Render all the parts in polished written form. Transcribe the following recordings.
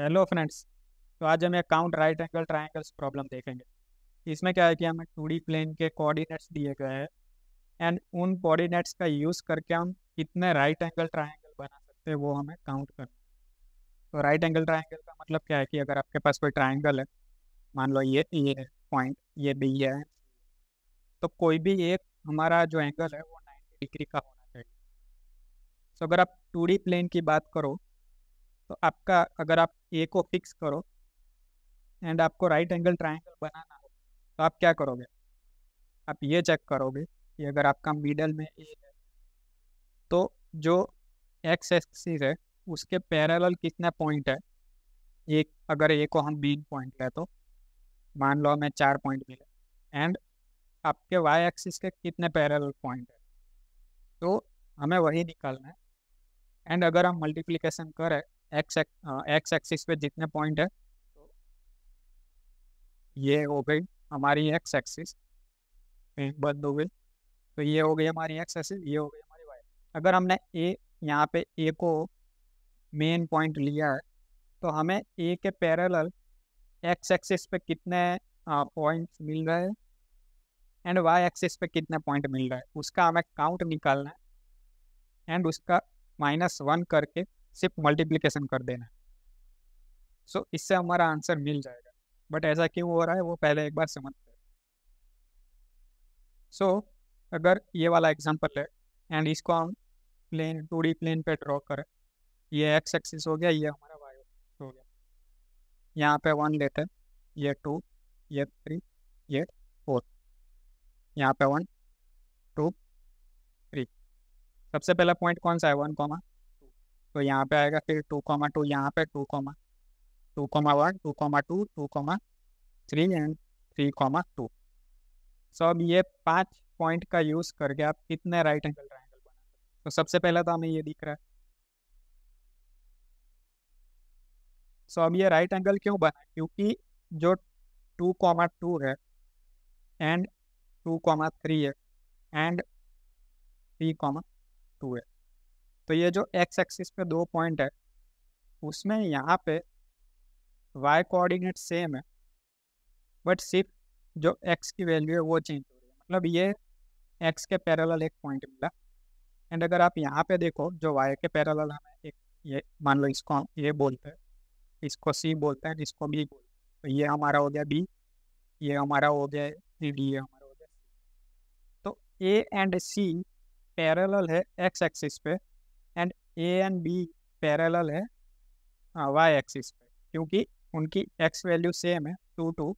Hello friends. तो आज हम एक count right angle triangles problem देखेंगे। इसमें क्या है कि हमें 2D प्लेन के कोऑर्डिनेट्स दिए गए हैं एंड उन कोऑर्डिनेट्स का यूज़ करके हम कितने राइट एंगल ट्रायंगल बना सकते हैं वो हमें काउंट करना है। तो राइट एंगल ट्रायंगल का मतलब क्या है कि अगर आपके पास कोई ट्रायंगल है, मान लो ये पॉइंट ये बी है, तो कोई भी एक हमारा जो एंगल है वो 90 डिग्री का होना चाहिए। तो अगर आप 2D प्लेन की बात करो तो आपका अगर आप ए को फिक्स करो एंड आपको राइट एंगल ट्रायंगल बनाना हो तो आप क्या करोगे? आप ये चेक करोगे कि अगर आपका मिडल में ए है तो जो एक्स एक्सिस है उसके पैरेलल कितने पॉइंट है। एक अगर ए को हम मेन पॉइंट ले तो मान लो हमें 4 पॉइंट मिले एंड आपके वाई एक्सिस के कितने पैरेलल पॉइंट है, तो हमें वही निकालना है। एंड अगर हम मल्टीप्लिकेशन करें एक्स एक्सिस पे जितने पॉइंट है तो ये हो गई हमारी एक्स एक्सिस बंद हो गई, तो ये हो गई हमारी एक्स एक्सिस, ये हो गई हमारी वाई। अगर हमने ए यहाँ पे ए को मेन पॉइंट लिया है तो हमें ए के पैरेलल एक्स एक्सिस पे कितने पॉइंट्स मिल रहे हैं एंड वाई एक्सिस पे कितने पॉइंट मिल रहे हैं उसका हमें काउंट निकालना है एंड उसका -1 करके सिर्फ मल्टीप्लिकेशन कर देना है। सो इससे हमारा आंसर मिल जाएगा। बट ऐसा क्यों हो रहा है वो पहले एक बार समझते हैं। सो अगर ये वाला एग्जांपल है एंड इसको हम प्लेन 2D प्लेन पे ड्रॉ करें, ये एक्स एक्सिस हो गया, ये हमारा वाई हो गया। यहाँ पे 1 लेते हैं, ये 2, ये 3, ये 4, यहाँ पे 1 2 3। सबसे पहला पॉइंट कौन सा है? 1 तो यहाँ पे आएगा, फिर 2 यहाँ पे 2 1 2 2 3 एंड 3 2। सो अब ये 5 पॉइंट का यूज़ करके आप कितने राइट एंगल ट्रायंगल बना सकते हैं? तो सबसे पहले तो हमें ये दिख रहा है। सो अब ये राइट एंगल क्यों बना? क्योंकि जो 2 2 है एंड 2 3 है एंड 3 2 है, तो ये जो एक्स एक्सिस पे 2 पॉइंट है उसमें यहाँ पे वाई कोऑर्डिनेट सेम है, बट सिर्फ जो एक्स की वैल्यू है वो चेंज हो रही है। मतलब ये एक्स के पैरेलल एक पॉइंट मिला एंड अगर आप यहाँ पे देखो जो वाई के पैरेलल हमें एक, ये मान लो इसको हम ये बोलते हैं, इसको सी बोलते हैं, इसको बी बोलते हैं, तो ये हमारा हो गया बी, ये हमारा हो गया डी, ये हमारा हो गया सी। तो ए एंड सी पैरेलल है एक्स एक्सिस पे and A and B parallel है वाई एक्सिस पे, क्योंकि उनकी एक्स वैल्यू सेम है 2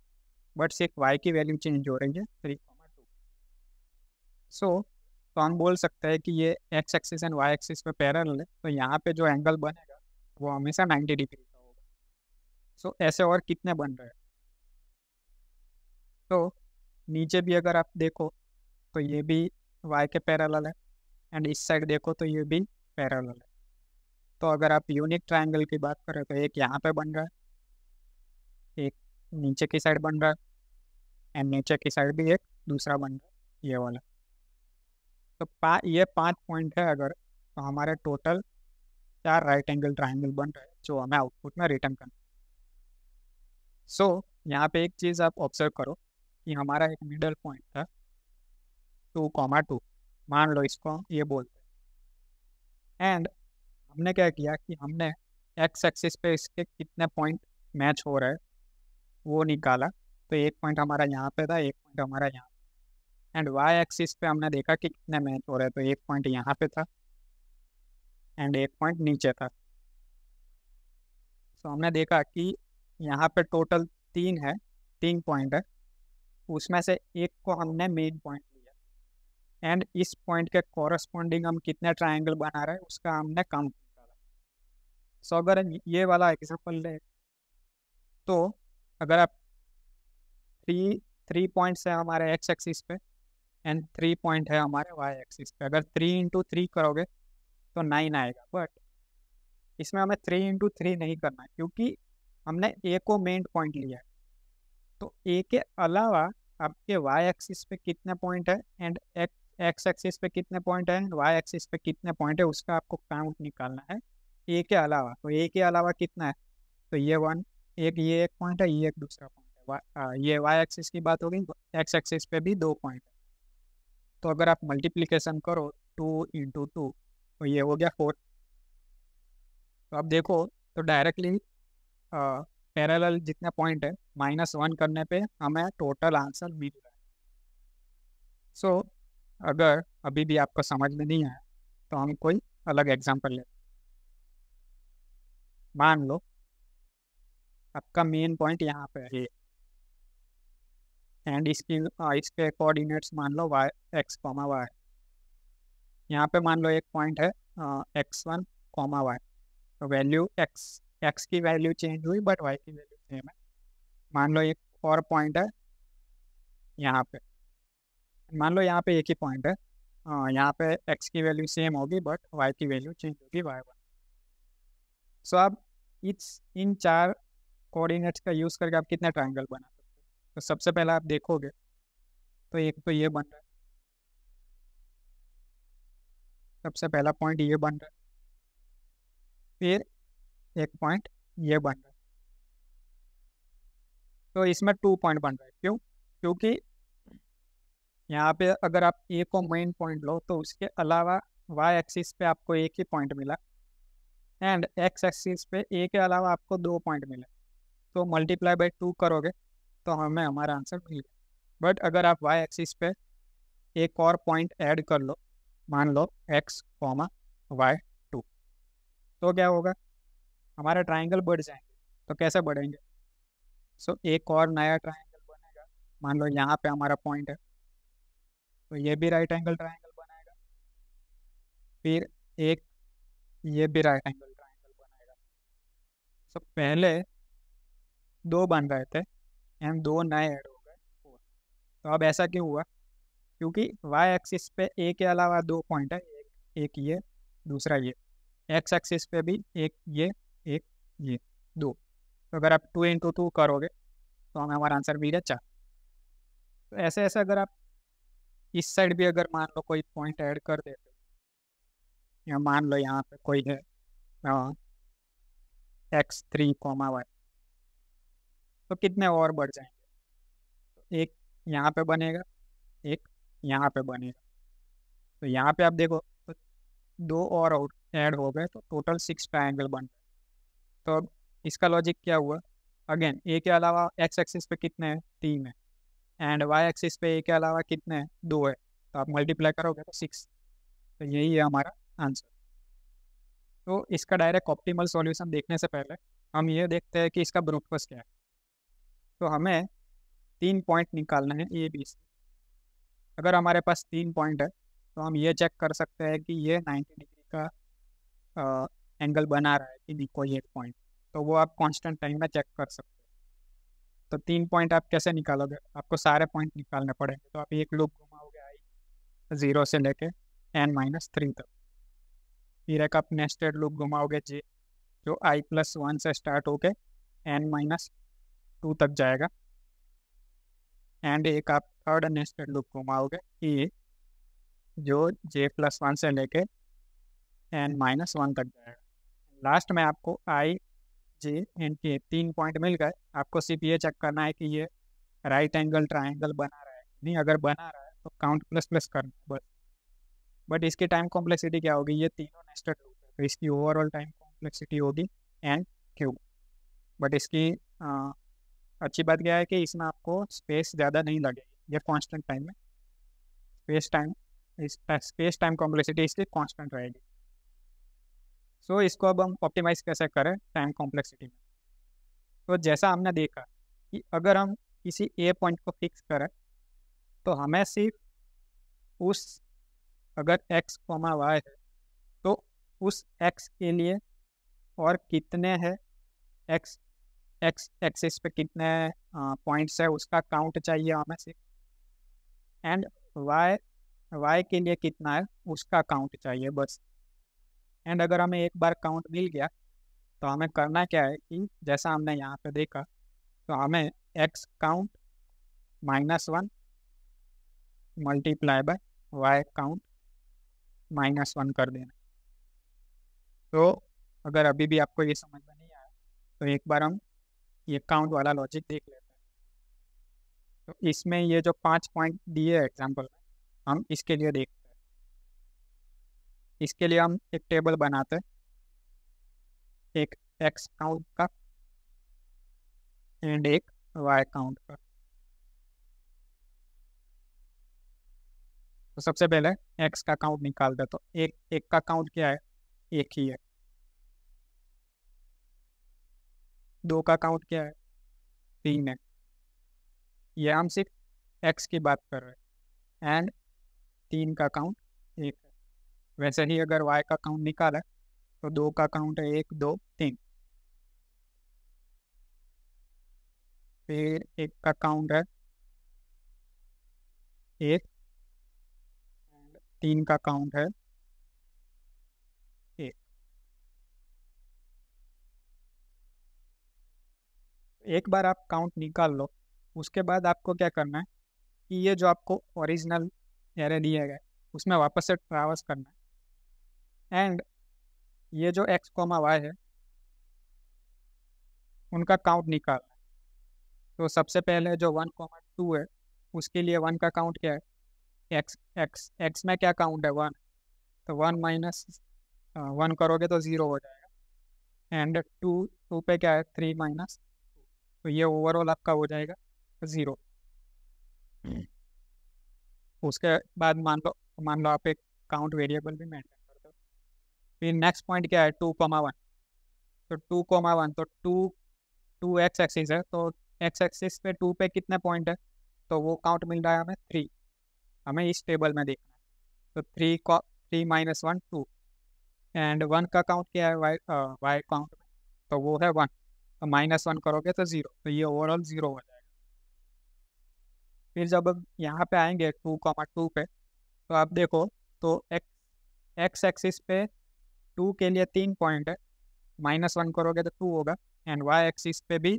बट सिर्फ वाई की वैल्यू चेंज हो रही है 3 2। सो तो हम बोल सकते हैं कि ये X axis and Y axis पे पैरेलल है, तो यहाँ पे जो एंगल बनेगा वो हमेशा 90 डिग्री का होगा। सो ऐसे और कितने बन रहे हैं? तो नीचे भी अगर आप देखो तो ये भी वाई के पैरेलल है एंड इस साइड देखो तो ये भी पैरेलल है। तो अगर आप यूनिक ट्रायंगल की बात करें तो एक यहाँ पे बन रहा है, एक नीचे की साइड बन रहा है एंड नीचे की साइड भी एक दूसरा बन रहा है, ये वाला। तो ये 5 पॉइंट है अगर, तो हमारे टोटल 4 राइट एंगल ट्रायंगल बन रहे हैं जो हमें आउटपुट में रिटर्न करना। सो यहाँ पे एक चीज़ आप ऑब्जर्व करो कि हमारा एक मिडल पॉइंट था 2 2, मान लो इसको हम ये बोलते हैं एंड हमने क्या किया कि हमने एक्स एक्सिस पे इसके कितने पॉइंट मैच हो रहे हैं वो निकाला। तो एक पॉइंट हमारा यहाँ पे था, एक पॉइंट हमारा यहाँ, एंड वाई एक्सिस पे हमने देखा कि कितने मैच हो रहे हैं, तो एक पॉइंट यहाँ पे था एंड एक पॉइंट नीचे था। तो हमने देखा कि यहाँ पे टोटल 3 पॉइंट है, उसमें से एक को हमने मेन पॉइंट लिया एंड इस पॉइंट के कॉरस्पॉन्डिंग हम कितने ट्राइंगल बना रहे हैं उसका हमने काउंट निकाला। सो अगर ये वाला एग्जांपल ले तो अगर आप 3 3 पॉइंट्स है हमारे एक्स एक्सिस पे एंड 3 पॉइंट है हमारे वाई एक्सिस पे, अगर 3 × 3 करोगे तो 9 आएगा। बट इसमें हमें 3 × 3 नहीं करना है क्योंकि हमने ए को मेन पॉइंट लिया है। तो ए के अलावा आपके वाई एक्सिस पे कितने पॉइंट है एंड एक्स एक्सिस पे कितने पॉइंट है एंड वाई एक्सिस पे कितने पॉइंट है उसका आपको काउंट निकालना है ए के अलावा। तो ए के अलावा कितना है? तो ये वन, ये एक पॉइंट है, ये एक दूसरा पॉइंट है। ये वाई एक्सिस की बात हो गई, एक्स एक्सिस पे भी 2 पॉइंट है। तो अगर आप मल्टीप्लिकेशन करो 2 × 2, तो ये हो गया 4। तो आप देखो तो डायरेक्टली पैरेलल जितने पॉइंट है -1 करने पे हमें टोटल आंसर मिल रहा है। सो अगर अभी भी आपको समझ में नहीं आया तो हम कोई अलग एग्जांपल लेते हैं। मान लो आपका मेन पॉइंट यहाँ पे है एंड इसके कोऑर्डिनेट्स मान लो x, y। यहाँ पे मान लो एक पॉइंट है x1, y। तो वैल्यू x की वैल्यू चेंज हुई बट y की वैल्यू सेम है। मान लो एक और पॉइंट है यहाँ पे, मान लो यहाँ पे एक ही पॉइंट है, यहाँ पे x की वैल्यू सेम होगी बट y की वैल्यू चेंज होगी y1। सो आप इन 4 कोऑर्डिनेट्स का यूज़ करके आप कितने ट्रायंगल बना सकते हो? तो सबसे पहले आप देखोगे तो एक तो ये बन रहा है, सबसे पहला पॉइंट ये बन रहा है, फिर एक पॉइंट ये बन रहा है। तो इसमें 2 पॉइंट बन रहा है। क्यों? क्योंकि यहाँ पे अगर आप ए को मेन पॉइंट लो तो उसके अलावा वाई एक्सिस पे आपको एक ही पॉइंट मिला एंड एक्स एक्सिस पे ए के अलावा आपको 2 पॉइंट मिले। तो मल्टीप्लाई बाय 2 करोगे तो हमें हमारा आंसर मिल गया। बट अगर आप वाई एक्सिस पे एक और पॉइंट ऐड कर लो, मान लो x, y2, तो क्या होगा? हमारा ट्राइंगल बढ़ जाएंगे। तो कैसे बढ़ेंगे? सो एक और नया ट्राइंगल बनेगा। मान लो यहाँ पे हमारा पॉइंट है तो ये भी राइट एंगल ट्राइंगल बनाएगा, फिर एक ये भी राइट एंगल ट्राइंगल बनाएगा। सो पहले 2 बन रहे थे एंड 2 नए ऐड हो गए 4। तो अब ऐसा क्यों हुआ? क्योंकि वाई एक्सिस पे ए के अलावा 2 पॉइंट है, एक ये, दूसरा ये। एक्स एक्सिस पे भी एक ये 2। तो अगर आप 2 × 2 करोगे तो हमें हमारा आंसर मिल जाए 4। तो ऐसे ऐसे अगर आप इस साइड भी अगर मान लो कोई पॉइंट ऐड कर देते हो, या मान लो यहाँ पे कोई है x3, y, तो कितने और बढ़ जाएंगे? एक यहाँ पे बनेगा, एक यहाँ पे बनेगा। तो यहाँ पे आप देखो तो 2 और ऐड हो गए तो टोटल 6 ट्रायंगल बन गए। तो अब इसका लॉजिक क्या हुआ? अगेन ए के अलावा एक्स एक्सिस पे कितने हैं? 3 है एंड वाई एक्सिस पे ए के अलावा कितने हैं? 2 है। तो आप मल्टीप्लाई करोगे तो 6। तो यही है हमारा आंसर। तो इसका डायरेक्ट ऑप्टिमल सॉल्यूशन देखने से पहले हम ये देखते हैं कि इसका ब्रूटफोर्स क्या है। तो हमें 3 पॉइंट निकालना है ए बी सी। अगर हमारे पास 3 पॉइंट है तो हम ये चेक कर सकते हैं कि ये 90 डिग्री का एंगल बना रहा है कि नहीं कोई एक पॉइंट। तो वो आप कांस्टेंट टाइम में चेक कर सकते हो। तो 3 पॉइंट आप कैसे निकालोगे? आपको सारे पॉइंट निकालने पड़ेंगे। तो आप एक लूप घुमाओगे आई 0 से लेके n-3 तक, फिर एक आप नेस्टेड लूप घुमाओगे जे जो i+1 से स्टार्ट होके n-2 तक जाएगा एंड एक आप थर्ड नेस्टेड लूप घुमाओगे ई जो j+1 से लेके n-1 तक जाएगा। लास्ट में आपको i, j, n के 3 पॉइंट मिल गए। आपको सिर्फ ये चेक करना है कि ये राइट एंगल ट्राइंगल बना रहा है नहीं। अगर बना रहा है तो काउंट प्लस प्लस करना है बस। बट इसकी टाइम कॉम्प्लेक्सिटी क्या होगी? ये तीनों नेस्टेड लूप है तो इसकी ओवरऑल टाइम कॉम्प्लेक्सिटी होगी n³। बट इसकी अच्छी बात क्या है कि इसमें आपको स्पेस ज़्यादा नहीं लगेगी। ये कांस्टेंट टाइम में स्पेस टाइम कॉम्प्लेक्सिटी इसकी कांस्टेंट रहेगी। सो इसको अब हम ऑप्टिमाइज कैसे करें टाइम कॉम्प्लेक्सिटी में? तो जैसा हमने देखा कि अगर हम किसी ए पॉइंट को फिक्स करें तो हमें सिर्फ उस अगर x, y है तो उस x के लिए और कितने हैं x एक्सिस पे कितने पॉइंट्स है उसका काउंट चाहिए हमें सिर्फ, एंड y के लिए कितना है उसका काउंट चाहिए बस। एंड अगर हमें एक बार काउंट मिल गया तो हमें करना क्या है कि जैसा हमने यहाँ पे देखा तो हमें x count -1 multiply by y count -1 कर देना। तो अगर अभी भी आपको ये समझ में नहीं आया तो एक बार हम ये काउंट वाला लॉजिक देख लेते हैं। तो इसमें ये जो 5 पॉइंट दिए एग्जाम्पल में, हम इसके लिए देखते हैं। इसके लिए हम एक टेबल बनाते हैं, एक एक्स काउंट का एंड एक वाई काउंट का। तो सबसे पहले एक्स का काउंट निकाल दे। तो एक एक का काउंट क्या है? एक ही है। दो का काउंट क्या है? तीन है। ये हम सिर्फ एक्स की बात कर रहे हैं। एंड तीन का काउंट एक है। वैसे ही अगर वाई का काउंट निकाला तो दो का काउंट है एक, दो, तीन। फिर एक का काउंट है एक, एंड तीन का काउंट है एक। एक बार आप काउंट निकाल लो, उसके बाद आपको क्या करना है कि ये जो आपको ओरिजिनल एरे दिया गया है उसमें वापस से ट्रैवर्स करना है। एंड ये जो एक्स कोमा वाई है उनका काउंट निकालना है। तो सबसे पहले जो 1,2 है उसके लिए वन का काउंट क्या है? एक्स। एक्स एक्स में क्या काउंट है? वन। तो वन माइनस वन करोगे तो ज़ीरो हो जाएगा। एंड टू, टू पे क्या है? थ्री माइनस, तो ये ओवरऑल आपका हो जाएगा ज़ीरो। उसके बाद मान लो आप एक काउंट वेरिएबल भी मेंटेन करते हो। फिर नेक्स्ट पॉइंट क्या है? 2,1। तो 2,1, तो टू टू एक्स एक्सिस है, तो एक्स एक्सिस पे टू पे कितने पॉइंट है? तो वो काउंट मिल रहा है हमें थ्री। हमें इस टेबल में देखना है। तो three minus one, two. And one का काउंट क्या है? वाई वाई काउंट में, तो वो है वन। तो माइनस वन करोगे तो ज़ीरो, तो ये ओवरऑल ज़ीरो हो जाएगा। फिर जब अब यहाँ पे आएंगे 2,2 पे, तो आप देखो तो एक्स एक्सिस पे टू के लिए तीन पॉइंट है। माइनस वन करोगे तो टू होगा। एंड वाई एक्सिस पे भी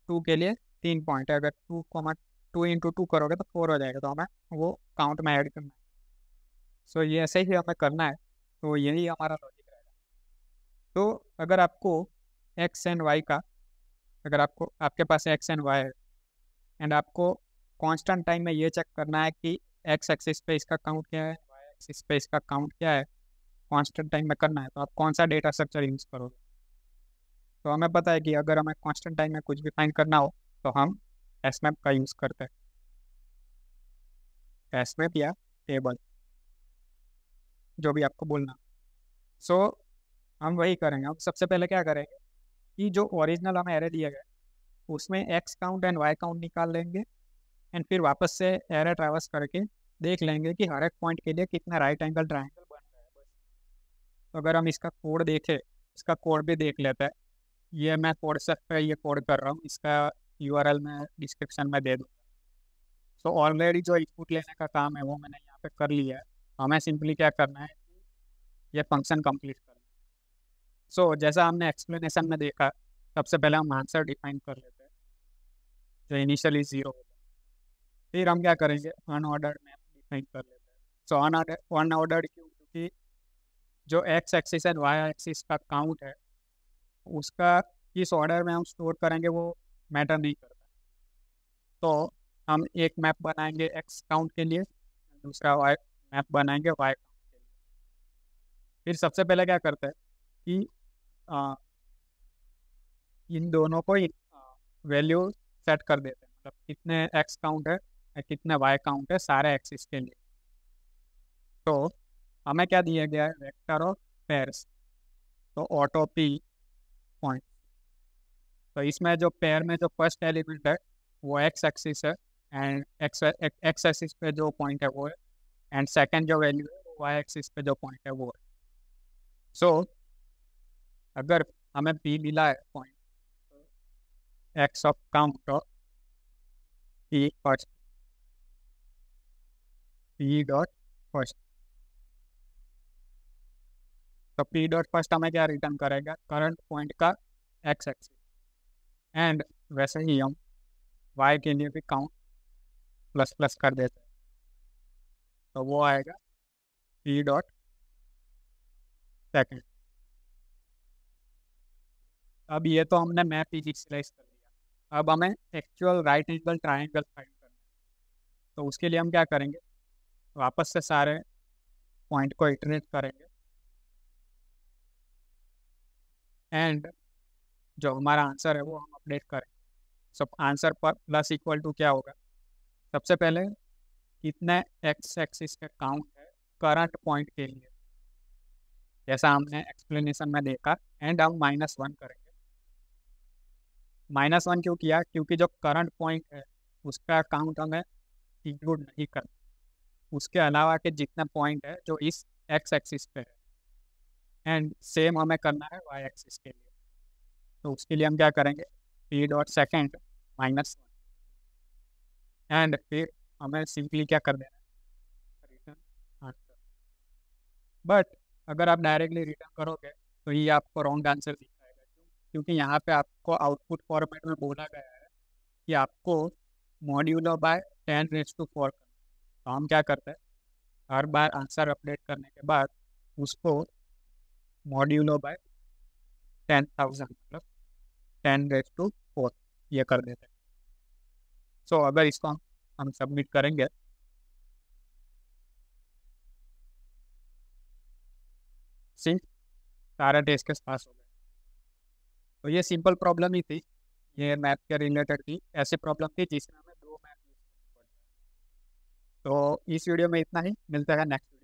टू के लिए तीन पॉइंट है। अगर 2,2 इंटू टू करोगे तो फोर हो जाएगा। तो हमें वो काउंट में ऐड करना है। सो ये ऐसे ही हमें करना है। तो यही हमारा लॉजिक रहेगा। तो अगर आपको एक्स एंड वाई का, अगर आपको आपके पास एक्स एंड वाई है एंड आपको कांस्टेंट टाइम में ये चेक करना है कि एक्स एक्सिस पे इसका काउंट क्या है, वाई एक्सिस पे इसका काउंट क्या है, कांस्टेंट टाइम में करना है, तो आप कौन सा डेटा स्ट्रक्चर यूज करोगे? तो हमें पता है कि अगर हमें कांस्टेंट टाइम में कुछ भी फाइंड करना हो तो हम एसमैप का यूज़ करते हैं। एसमैप या टेबल, जो भी आपको बोलना। सो हम वही करेंगे। हम सबसे पहले क्या करेंगे कि जो ओरिजिनल हमें एरे दिया गया है उसमें X count and Y count निकाल लेंगे। एंड फिर वापस से एरे ट्रैवर्स करके देख लेंगे कि हर एक पॉइंट के लिए कितना राइट एंगल ट्रायंगल बन रहा है, बस। तो अगर हम इसका कोड देखें, इसका कोड भी देख लेते हैं। ये मैं कोड से पे ये कोड कर रहा हूँ, इसका यूआरएल मैं डिस्क्रिप्शन में दे दूँ। सो ऑलरेडी जो इनपुट लेने का काम है वो मैंने यहाँ पे कर लिया है। हमें सिंपली क्या करना है, ये फंक्शन कंप्लीट करना है। सो जैसा हमने एक्सप्लेनेशन में देखा, सबसे पहले हम आंसर डिफाइन कर लेते हैं जो इनिशियली ज़ीरो होता है। फिर हम क्या करेंगे, अनऑर्डर्ड मैप डिफाइन कर लेते हैं। सो अनऑर्डर्ड क्यों? क्योंकि जो X axis and Y axis का काउंट है उसका किस ऑर्डर में हम स्टोर करेंगे वो मैटर नहीं करता। तो हम एक मैप बनाएंगे एक्स काउंट के लिए, दूसरा वाई मैप बनाएंगे वाई काउंट के लिए। फिर सबसे पहले क्या करते हैं कि आ, इन दोनों को वैल्यू सेट कर देते हैं, मतलब कितने एक्स काउंट है या कितने वाई काउंट है सारे एक्सिस के लिए। तो हमें क्या दिया गया है? Vector of pairs. तो ऑटो पी पॉइंट। तो इसमें जो पेयर में जो फर्स्ट एलिमेंट है वो एक्स एक्सिस है, एंड एक्स एक्सिस पे जो पॉइंट है वो है। एंड सेकंड जो वैल्यू है वो वाई एक्सिस पे जो पॉइंट है वो है। सो अगर हमें पी मिला है point, x of count of P first, P dot first. तो पी डॉट फर्स्ट हमें क्या रिटर्न करेगा? करंट पॉइंट का एक्स एक्सिस। एंड वैसे ही हम वाई के लिए भी काउंट प्लस प्लस कर देते हैं, तो वो आएगा पी डॉट सेकेंड। अब ये तो हमने मैप इनिशियलाइज कर लिया, अब हमें actual right angle triangle find करना है। तो उसके लिए हम क्या करेंगे, वापस से सारे पॉइंट को इटरेट करेंगे एंड जो हमारा आंसर है वो हम अपडेट करेंगे। सब आंसर पर प्लस इक्वल टू क्या होगा, सबसे पहले कितने एक्स एक्सिस का काउंट है करंट पॉइंट के लिए, जैसा हमने एक्सप्लेनेशन में देखा, एंड हम -1 करेंगे। -1 क्यों किया, क्योंकि जो करंट पॉइंट है उसका काउंट हमें इंक्लूड नहीं करना, उसके अलावा के जितने पॉइंट है जो इस एक्स एक्सिस पे है, एंड सेम हमें करना है वाई एक्सिस के लिए। तो उसके लिए हम क्या करेंगे, पी डॉट सेकेंड -1, एंड फिर हमें सिंपली क्या कर देना है, रिटर्न आंसर। बट अगर आप डायरेक्टली रिटर्न करोगे तो ये आपको रॉन्ग आंसर दिखाएगा। क्यों, क्योंकि यहाँ पे आपको आउटपुट फॉर्मेट में बोला गया है कि आपको मॉड्यूलो बाय 10⁴ करना है। तो हम क्या करते हैं, हर बार आंसर अपडेट करने के बाद उसको मॉड्यूलो बाय 10,000 मतलब 10⁴ ये कर देते हैं। सो अगर इसको हम सबमिट करेंगे, सी सारा टेस्ट केस पास हो गए। तो ये सिंपल प्रॉब्लम ही थी, ये मैथ के रिलेटेड थी, ऐसी प्रॉब्लम थी जिसमें हमें 2 मैथ यूज करनी पड़ी। तो इस वीडियो में इतना ही, मिलता है नेक्स्ट।